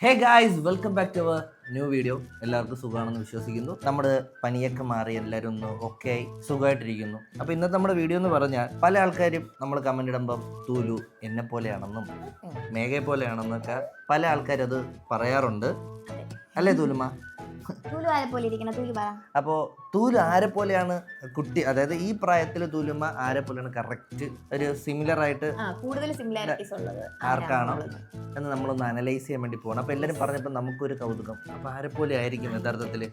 Hey guys, welcome back to our new video. എല്ലാവർക്കും സുഖമാണെന്ന് വിശ്വസിക്കുന്നു. നമ്മുടെ പനിയൊക്കെ മാറി എല്ലാവരും ഒന്ന് ഓക്കെ ആയി സുഖമായിട്ടിരിക്കുന്നു. അപ്പോൾ ഇന്നത്തെ നമ്മുടെ വീഡിയോ എന്ന് പറഞ്ഞാൽ പല ആൾക്കാരും നമ്മൾ കമൻ്റ് ഇടുമ്പം തൂലു എന്നെ പോലെയാണെന്നും മേഘയെ പോലെയാണെന്നൊക്കെ പല ആൾക്കാരും അത് പറയാറുണ്ട്. അല്ലേ തൂലുമ? അപ്പോൾ തൂലു ആരെ പോലെയാണ് കുട്ടി, അതായത് ഈ പ്രായത്തിൽ തൂലുമ ആരെ പോലെയാണ് കറക്റ്റ് ഒരു സിമിലർ ആയിട്ട് കൂടുതൽ സിമിലാരിറ്റീസ് ഉള്ളത് ആർക്കാണോ എന്ന് നമ്മളൊന്ന് അനലൈസ് ചെയ്യാൻ വേണ്ടി പോകണം. അപ്പൊ എല്ലാരും പറഞ്ഞപ്പോൾ നമുക്കൊരു കൗതുകം, അപ്പൊ ആരെ പോലെ ആയിരിക്കും യഥാർത്ഥത്തില്.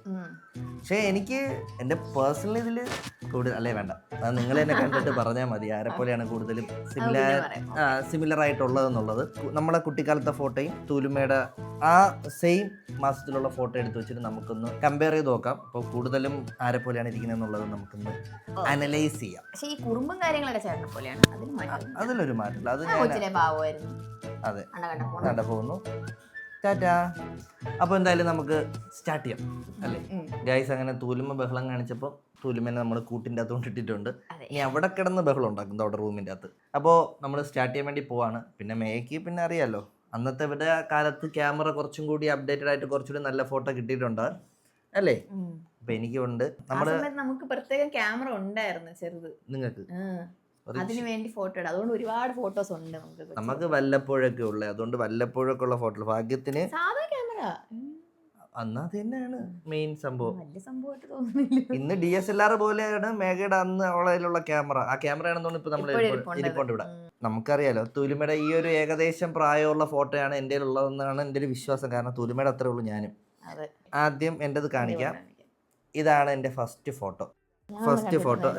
പക്ഷെ എനിക്ക് എന്റെ പേഴ്സണലി ഇതില് കൂടുതൽ അല്ലേ വേണ്ട, അത് നിങ്ങൾ തന്നെ കണ്ടിട്ട് പറഞ്ഞാൽ മതി ആരെ പോലെയാണ് കൂടുതലും സിമിലർ ആയിട്ടുള്ളതെന്നുള്ളത്. നമ്മളെ കുട്ടിക്കാലത്തെ ഫോട്ടോയും തൂലുമയുടെ ആ സെയിം മാസത്തിലുള്ള ഫോട്ടോ എടുത്ത് വെച്ചിട്ട് നമുക്കൊന്ന് കമ്പയർ ചെയ്ത് നോക്കാം. അപ്പോൾ കൂടുതലും ആരെ പോലെയാണ് ഇരിക്കുന്നത് എന്നുള്ളത് നമുക്കൊന്ന് അനലൈസ് ചെയ്യാം. പക്ഷേ ഈ കുറുമ്പും കാര്യങ്ങളൊക്കെ ചേട്ടനെ പോലെയാണ്, അതിലൊരു മാറ്റമില്ല. അത് അതെ കണ്ട പോകുന്നു. ടാറ്റാ. അപ്പോൾ എന്തായാലും നമുക്ക് സ്റ്റാർട്ട് ചെയ്യാം അല്ലേ ഗൈസ്? അങ്ങനെ തൂലുമ ബഹളം കാണിച്ചപ്പോൾ തൂലുമേനെ നമ്മൾ കൂട്ടിൻ്റെ അകത്ത് കൊണ്ടിട്ടിട്ടുണ്ട്. ഇനി അവിടെ കിടന്ന് ബഹളം ഉണ്ടാക്കും അവിടെ റൂമിൻ്റെ അകത്ത്. അപ്പോൾ നമ്മൾ സ്റ്റാർട്ട് ചെയ്യാൻ വേണ്ടി പോവാണ്. പിന്നെ മേയ്ക്ക് പിന്നെ അറിയാലോ, അന്നത്തെ ഇവിടെ കാലത്ത് ക്യാമറ കുറച്ചും കൂടി അപ്ഡേറ്റഡ് ആയിട്ട് കുറച്ചുകൂടി നല്ല ഫോട്ടോ കിട്ടിയിട്ടുണ്ട് അല്ലേ? അപ്പൊ എനിക്കുണ്ട്. നമുക്ക് പ്രത്യേകം ക്യാമറ ഉണ്ടായിരുന്നു ചെറുത്, നിങ്ങൾക്ക് അതിനു വേണ്ടി ഫോട്ടോ ഇടാം. അതുകൊണ്ട് ഒരുപാട് ഫോട്ടോസ് ഉണ്ട് നമുക്ക് വല്ലപ്പോഴൊക്കെ ഉള്ളേ, അതുകൊണ്ട് വല്ലപ്പോഴൊക്കെ ഉള്ള ഫോട്ടോ. ഭാഗ്യത്തിന് സാധാ ക്യാമറ അന്ന് അത് തന്നെയാണ് മെയിൻ സംഭവം. വലിയ സംഭവമായിട്ട് തോന്നുന്നില്ല. ഇന്ന് DSLR പോലെയാണ് മേഘയുടെ അന്ന് അവളയിലുള്ള ക്യാമറ. ആ ക്യാമറ ആണെന്നുകൊണ്ട് ഇപ്പൊ നമ്മൾ ഇരിപ്പുണ്ട് ഇവിടെ. നമുക്കറിയാലോ തൂലുമയുടെ ഈ ഒരു ഏകദേശം പ്രായമുള്ള ഫോട്ടോയാണ് എൻ്റെ ഉള്ളതെന്നാണ് എൻ്റെ ഒരു വിശ്വാസം. കാരണം തൂലുമയുടെ അത്രേ ഉള്ളൂ ഞാനും. ആദ്യം എൻ്റെത് കാണിക്കാം. ഇതാണ് എൻ്റെ ഫസ്റ്റ് ഫോട്ടോ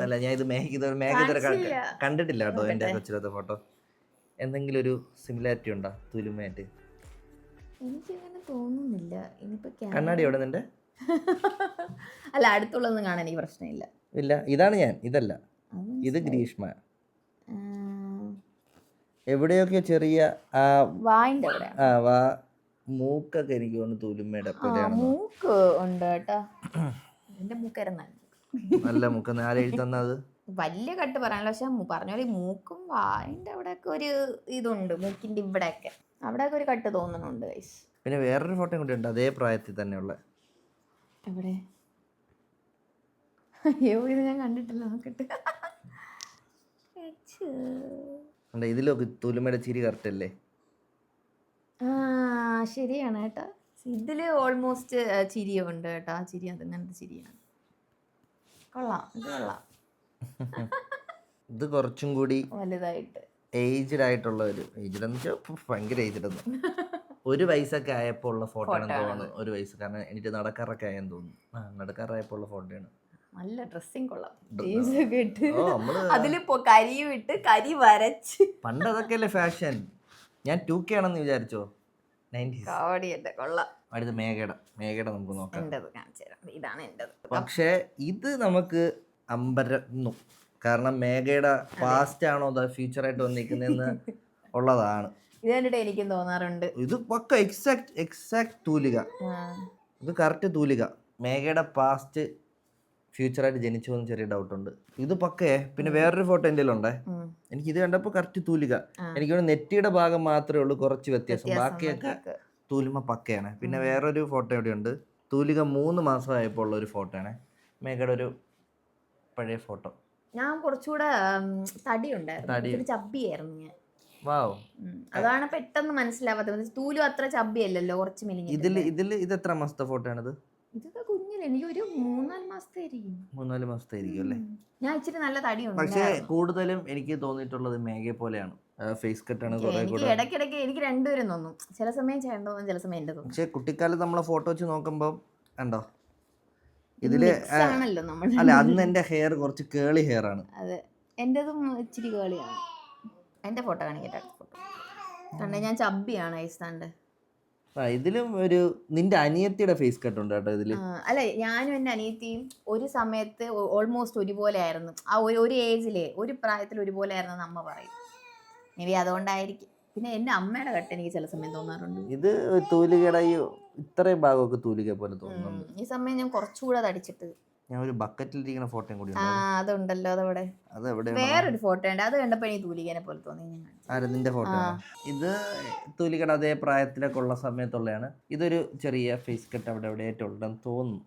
അല്ല, ഞാൻ ഇത് മേഘ ഇതുവരെ കണ്ടിട്ടില്ല കേട്ടോ എൻ്റെ കൊച്ചിലത്തെ ഫോട്ടോ. എന്തെങ്കിലും ഒരു സിമിലാരിറ്റി ഉണ്ടോ തൂലുമയായിട്ട്? എനിക്കങ്ങനെ തോന്നുന്നില്ല. കണ്ണാടി എവിടെ നിന്റെ? അല്ല, അടുത്തുള്ളതൊന്നും കാണാൻ എനിക്ക് പ്രശ്നമില്ല. ഇല്ല, ഇതാണ് ഞാൻ, ഇതല്ല. ഇത് ഗ്രീഷ്മ. എവിടെയൊക്കെ ചെറിയ മൂക്കൊക്കെ എനിക്ക് തോന്നുന്നു തൂലുമയുടെ മൂക്ക് ഉണ്ട് കേട്ടോ. എന്റെ മൂക്കായിരുന്നു നല്ല മൂക്ക്. ആരെഴുതി തന്നത്? വലിയ കട്ട് പറയാനല്ലോ, പക്ഷെ പറഞ്ഞ പോലെ മൂക്കും വായിന്റെ അവിടെയൊക്കെ ഒരു ഇതുണ്ട്. മൂക്കിന്റെ ഇവിടെയൊക്കെ അവിടെയൊക്കെ ഒരു കട്ട് തോന്നുന്നുണ്ട്. പിന്നെ വേറൊരു ഫോട്ടോ കൂടി ഉണ്ട് അതേ പ്രായത്തിൽ തന്നെയുള്ള. എവിടെ? അയ്യോ, ഇത് ഞാൻ കണ്ടിട്ടില്ല. നോക്കട്ടെ. ഇതിലൊക്കെ തൂലുമയുടെ ചിരി കറക്റ്റ് അല്ലേ? ശരിയാണ് കേട്ടോ. ഇതില് ഓൾമോസ്റ്റ് ചിരിയുണ്ട് കേട്ടോ. ആ ചിരി അതങ്ങനത്തെ ചിരിയാണ്. കൊള്ളാം, ഇത് കൊള്ളാം. ഇത് കുറച്ചും കൂടി വലുതായിട്ട് ഏജ്ഡ് ആയിട്ടുള്ള ഒരു ഏജ്ഡ് എന്ന് വെച്ചാൽ ഭയങ്കര ഏജ്ഡ് ഒന്നും. 1 വയസ്സൊക്കെ ആയപ്പോൾ ഉള്ള ഫോട്ടോ ആണെന്ന് തോന്നുന്നു. 1 വയസ്സ്, കാരണം എനിക്ക് നടക്കാറൊക്കെ ആയെന്ന് തോന്നുന്നു. നടക്കാറായപ്പോൾ ഉള്ള ഫോട്ടോയാണ്. നല്ല ഡ്രസ്സിങ് കൊള്ളാം. അതിലിപ്പോ കരിയും ഇട്ട് കരി വരച്ച്. പണ്ട് അതൊക്കെ അല്ലേ ഫാഷൻ. ഞാൻ 2K ആണെന്ന് വിചാരിച്ചോ? 90s കൊള്ളാം. അടുത്ത് മേഘയുടെ നമുക്ക് നോക്കാം. ഇതാണ് എന്റേത്. പക്ഷേ ഇത് നമുക്ക് അമ്പരന്നു. കാരണം മേഘയുടെ പാസ്റ്റ് ആണോ അതോ ഫ്യൂച്ചറായിട്ട് വന്നിരിക്കുന്നതെന്ന് ഉള്ളതാണ്. ഇത് കണ്ടിട്ട് എനിക്കും തോന്നാറുണ്ട്. ഇത് പക്ക എക്സാക്ട് തൂലിക. ഇത് കറക്റ്റ് തൂലിക. മേഘയുടെ പാസ്റ്റ് ഫ്യൂച്ചറായിട്ട് ജനിച്ചു എന്ന് ചെറിയ ഡൗട്ടുണ്ട്. ഇത് പക്കേ. പിന്നെ വേറൊരു ഫോട്ടോ എൻ്റെ ഉണ്ടേ. എനിക്ക് ഇത് കണ്ടപ്പോൾ കറക്റ്റ് തൂലിക. എനിക്ക് നെറ്റിയുടെ ഭാഗം മാത്രമേ ഉള്ളൂ കുറച്ച് വ്യത്യാസം. ബാക്കിയൊക്കെ തൂലിമ പക്കയാണ്. പിന്നെ വേറൊരു ഫോട്ടോ ഇവിടെ ഉണ്ട്. തൂലിക 3 മാസമായപ്പോൾ ഉള്ള ഒരു ഫോട്ടോ ആണ്. മേഘയുടെ ഒരു പഴയ ഫോട്ടോ. ഞാൻ കുറച്ചുകൂടെ തടി ഉണ്ടായിരുന്നു, ചബ്ബിയായിരുന്നു ഞാൻ. വാവ്, അതാണ് പെട്ടെന്ന് മനസ്സിലാവാത്തത്. തൂലു അത്ര ചബ്ബിയല്ലല്ലോ, കുറച്ച് മെലിഞ്ഞ. ഇത് എത്ര മാസത്തെ ഫോട്ടോ ആണിത്? ഇതൊക്കെ കുഞ്ഞില് എനിക്കൊരു 3-4 മാസത്തെ ആയിരിക്കും അല്ലേ? ഞാൻ ഇച്ചിരി നല്ല തടിയുണ്ട്. പക്ഷേ കൂടുതലും എനിക്ക് തോന്നിയിട്ടുള്ളത് മേഘയെ പോലെയാണ്. ഫേസ് കട്ടാണ് ഇടയ്ക്കിടയ്ക്ക് എനിക്ക് രണ്ടുപേരും തോന്നും. ചില സമയം ചേട്ടൻ, ചില സമയം എന്റെ തോന്നും. പക്ഷെ കുട്ടിക്കാലത്ത് നമ്മളെ ഫോട്ടോ വെച്ച് നോക്കുമ്പോ കണ്ടോ ഇതില് അല്ല, അന്ന് എന്റെ ഹെയർ കുറച്ച് കേളി ഹെയർ ആണ്. അതെ, എന്റേതും ഇച്ചിരി കേളിയാണ്. എന്റെ ഫോട്ടോ കാണിക്കട്ടെ. കണ്ടേ, ഞാൻ ചബ്ബിയാണ് ഐസ്ഥാണ്ട്. ഇതിലും ഒരു നിന്റെ അനിയത്തിയുടെ ഫേസ് കട്ട് ഉണ്ട് കേട്ടോ ഇതില്. അല്ല, ഞാനും എന്റെ അനിയത്തിയും ഒരു സമയത്ത് ഓൾമോസ്റ്റ് ഒരുപോലെ ആയിരുന്നു. ആ ഒരു ഏജിലെ ഒരു പ്രായത്തിൽ ഒരുപോലെ ആയിരുന്നു അമ്മ പറയും. മേ ബി അതുകൊണ്ടായിരിക്കും. പിന്നെ എന്റെ അമ്മയുടെ കട്ട് എനിക്ക് ചില സമയം തോന്നാറുണ്ട്. ഇത് തൂലികയുടെ ഇത്രയും ഭാഗമൊക്കെ തൂലിക പോലെ തോന്നുന്നുണ്ട്. ഈ സമയം ഞാൻ കുറച്ചുകൂടെ തടിച്ചിട്ട് ഞാൻ ഒരു ബക്കറ്റിലിരിക്കുന്ന ഫോട്ടോയും കൂടി ആ അതുണ്ടല്ലോ അതവിടെ. അത് എവിടെ വേറൊരു ഫോട്ടോ ഉണ്ട്, അത് കണ്ടപ്പോ എനിക്ക് തൂലികനെ പോലെ തോന്നി. ഞാൻ കാണിച്ചു. ആര് നിന്റെ ഫോട്ടോ? ഇത് തൂലികയുടെ അതേ പ്രായത്തിലൊക്കെ ഉള്ള സമയത്തുള്ളതാണ്. ഇതൊരു ചെറിയ ഫേസ് കട്ട് അവിടെ എവിടെയായിട്ട് ഉണ്ടെന്ന് തോന്നുന്നു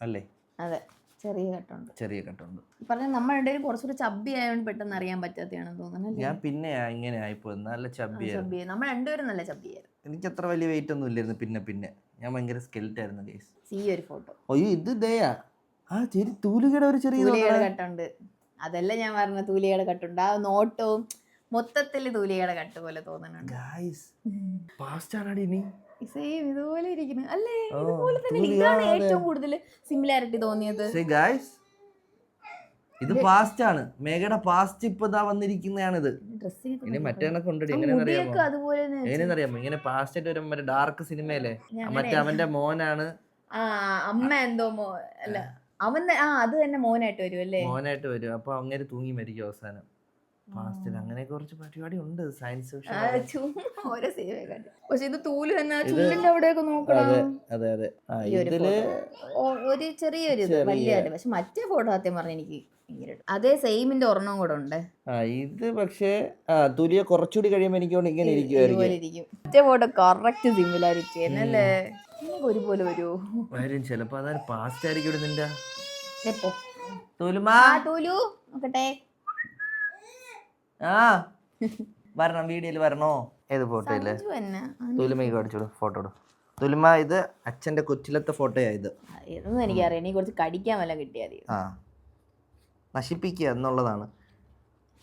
അല്ലേ? അതെ, ചെറിയ കട്ടുണ്ട്. ചെറിയ കട്ടുണ്ട്. പറഞ്ഞ നമ്മൾ രണ്ടുപേരും കുറച്ചുകൂടി ചബ്ബി ആയതുകൊണ്ട് പെട്ടെന്ന് അറിയാൻ പറ്റാത്തതാണെന്ന് തോന്നുന്നു. ഞാൻ പിന്നെ ഇങ്ങനെ ആയിപ്പോയി, നല്ല ചബ്ബിയായിരുന്നു. നമ്മൾ രണ്ടുപേരും നല്ല ചബ്ബിയായിരുന്നു. എനിക്ക് അത്ര വലിയ വെയിറ്റ് ഒന്നും ഇല്ലായിരുന്നു. പിന്നെ ഞാൻ ഭയങ്കര സ്കെൽറ്റ് ആയിരുന്നു ഗൈസ്. ഈ ഒരു ഫോട്ടോ അയ്യോ ഇത് ദയാ തൂലികയുടെ ഒരു ചെറിയ തൂലികയുടെ കട്ടുണ്ട്. അതല്ല ഞാൻ പറഞ്ഞ തൂലികയുടെ കട്ടുണ്ട്. ആ നോട്ടവും മൊത്തത്തിൽ തൂലികയുടെ കട്ട് പോലെ തോന്നുന്നുണ്ട്. സെയിം ഇതുപോലെ ഇരിക്കുന്നു അല്ലേ? ഇതുപോലെ തന്നെ. ഇതാണ് ഏറ്റവും കൂടുതൽ സിമിലാരിറ്റി തോന്നിയത്. ഇത് പാസ്റ്റ് ആണ്. മേഘയുടെ പാസ്റ്റ് ഇപ്പൊ ഇതാ വന്നിരിക്കുന്നതാണിത്. ഇനി മറ്റേ കൊണ്ടിട്ട് എങ്ങനെയാണെന്നറിയാമോ? ഇങ്ങനെ പാസ്റ്റ് ആയിട്ട് വരുമ്പോ ഡാർക്ക് സിനിമയിലെ മറ്റേ അവന്റെ മോനാണ്. അമ്മ എന്തോ അല്ല അവൻ അത് തന്നെ മോനായിട്ട് വരും അല്ലേ? മോനായിട്ട് വരും. അപ്പൊ അങ്ങനെ തൂങ്ങി മരിക്കും അവസാനം പാസ്റ്റിൽ. അങ്ങനെ കുറച്ച് പരിപാടി ഉണ്ട് സയൻസ്. പക്ഷെ ഇത് തൂല് തന്നെ ചുണ്ടിന്റെ അവിടെയൊക്കെ നോക്കണം. അതെ ഒരു ചെറിയൊരു വലിയ. പക്ഷെ മറ്റേ ഫോട്ടോ സത്യം പറഞ്ഞ എനിക്ക് അതേ സെയിമിന്റെ ഒരെണ്ണം കൂടെ ഉണ്ട്. ഇത് പക്ഷേ തുലിയ കുറച്ചുകൂടി കഴിയുമ്പോ എനിക്ക് ഇങ്ങനെ ഇരിക്കും. മറ്റേ ഫോട്ടോ കറക്റ്റ് സിമിലാരിറ്റി എന്നല്ലേ? ഒരുപോലെ വരുമോ? വരും ചിലപ്പോ. അതാണ് പാസ്റ്റ് ആയിരിക്കും നിന്റെ. നോക്കട്ടെ. വരണം, വീഡിയോയിൽ വരണോ? ഏത് ഫോട്ടോ ഇല്ലേ? തുലിമയ്ക്ക് കാണിച്ചോളൂ ഫോട്ടോ. തുലിമ ഇത് അച്ഛന്റെ കൊച്ചിലത്തെ ഫോട്ടോയാ. ഇത് ഇതൊന്നും എനിക്കറിയാം. എനിക്ക് കുറച്ച് കടിക്കാൻ വല്ല കിട്ടിയാൽ നശിപ്പിക്കുക എന്നുള്ളതാണ്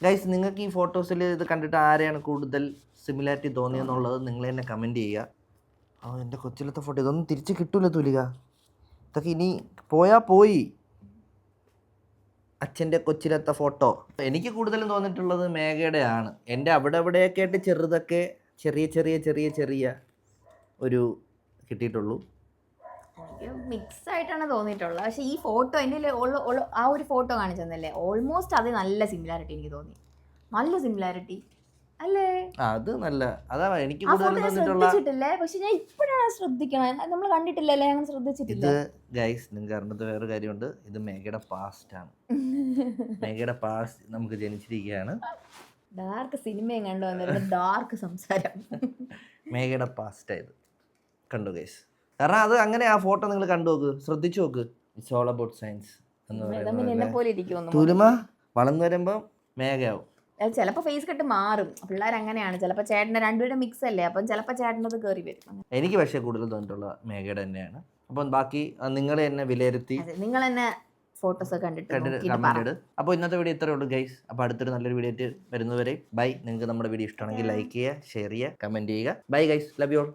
ഗൈസ്. നിങ്ങൾക്ക് ഈ ഫോട്ടോസിൽ ഇത് കണ്ടിട്ട് ആരെയാണ് കൂടുതൽ സിമിലാരിറ്റി തോന്നിയെന്നുള്ളത് നിങ്ങൾ തന്നെ കമൻറ്റ് ചെയ്യുക. എൻ്റെ കൊച്ചിലത്തെ ഫോട്ടോ ഇതൊന്നും തിരിച്ച് കിട്ടൂല തുലിക. ഇതൊക്കെ ഇനി പോയി. അച്ഛൻ്റെ കൊച്ചിലത്തെ ഫോട്ടോ എനിക്ക് കൂടുതലും തോന്നിയിട്ടുള്ളത് മേഘയുടെ ആണ്. എൻ്റെ അവിടെ എവിടെയൊക്കെ ആയിട്ട് ചെറുതൊക്കെ ചെറിയ ഒരു കിട്ടിയിട്ടുള്ളൂ. മിക്സ് ആയിട്ടാണ് തോന്നിയിട്ടുള്ളത്. പക്ഷെ ഈ ഫോട്ടോ എൻ്റെ ആ ഒരു ഫോട്ടോ കാണിച്ചു തന്നല്ലേ, ഓൾമോസ്റ്റ് അത് നല്ല സിമിലാരിറ്റി എനിക്ക് തോന്നി. നല്ല സിമിലാരിറ്റി അല്ലേ? അത് നല്ല അതാ എനിക്ക് ശ്രദ്ധിച്ചിട്ടില്ലേ? പക്ഷെ ഞാൻ ഇപ്പോഴാണ് ശ്രദ്ധിക്കണം. നമ്മൾ കണ്ടിട്ടില്ലല്ലേ, അങ്ങനെ ശ്രദ്ധിച്ചിട്ടില്ല. ഇത് ഗൈസ് നിങ്ങൾക്ക് അറിഞ്ഞത് വേറെ കാര്യമുണ്ട്. ഇത് മേഘയുടെ പാസ്റ്റ് ആണ്. മേഘയുടെ പാസ്റ്റ് നമുക്ക് ജനിച്ചിരിക്കുകയാണ്. ഡാർക്ക് സിനിമയും കണ്ടു വന്നിട്ട് ഡാർക്ക് സംസാരം. മേഘയുടെ പാസ്റ്റ് ആയത് കണ്ടു ഗൈസ്. കാരണം അത് അങ്ങനെ ആ ഫോട്ടോ നിങ്ങൾ കണ്ടു നോക്ക്, ശ്രദ്ധിച്ചു നോക്ക്. ഇറ്റ്സ് ഓൾ അബൌട്ട് സയൻസ് എന്ന് പറയുന്നത്. തുലിമ വളർന്നു വരുമ്പോൾ മേഘയാവും. ചിലപ്പോൾ ഫേസ് കട്ട് മാറും. പിള്ളേർ അങ്ങനെയാണ്. ചിലപ്പോൾ ചേട്ടൻ്റെ രണ്ടുപേരുടെ മിക്സ് അല്ലേ, അപ്പം ചിലപ്പോൾ ചേട്ടനത് കയറി വരും. എനിക്ക് പക്ഷേ കൂടുതൽ തോന്നിയിട്ടുള്ള മേഘയുടെ തന്നെയാണ്. അപ്പം ബാക്കി നിങ്ങൾ തന്നെ വിലയിരുത്തി നിങ്ങൾ തന്നെ ഫോട്ടോസ് കണ്ടിട്ട് കമന്റ് ഇട്. അപ്പോൾ ഇന്നത്തെ വീഡിയോ ഇത്രയേ ഉള്ളൂ ഗൈസ്. അപ്പോൾ അടുത്തൊരു നല്ലൊരു വീഡിയോ ആയിട്ട് വരുന്നവരെ ബൈ. നിങ്ങൾക്ക് നമ്മുടെ വീഡിയോ ഇഷ്ടമാണെങ്കിൽ ലൈക്ക് ചെയ്യുക, ഷെയർ ചെയ്യുക, കമന്റ് ചെയ്യുക. Bye guys, love you all.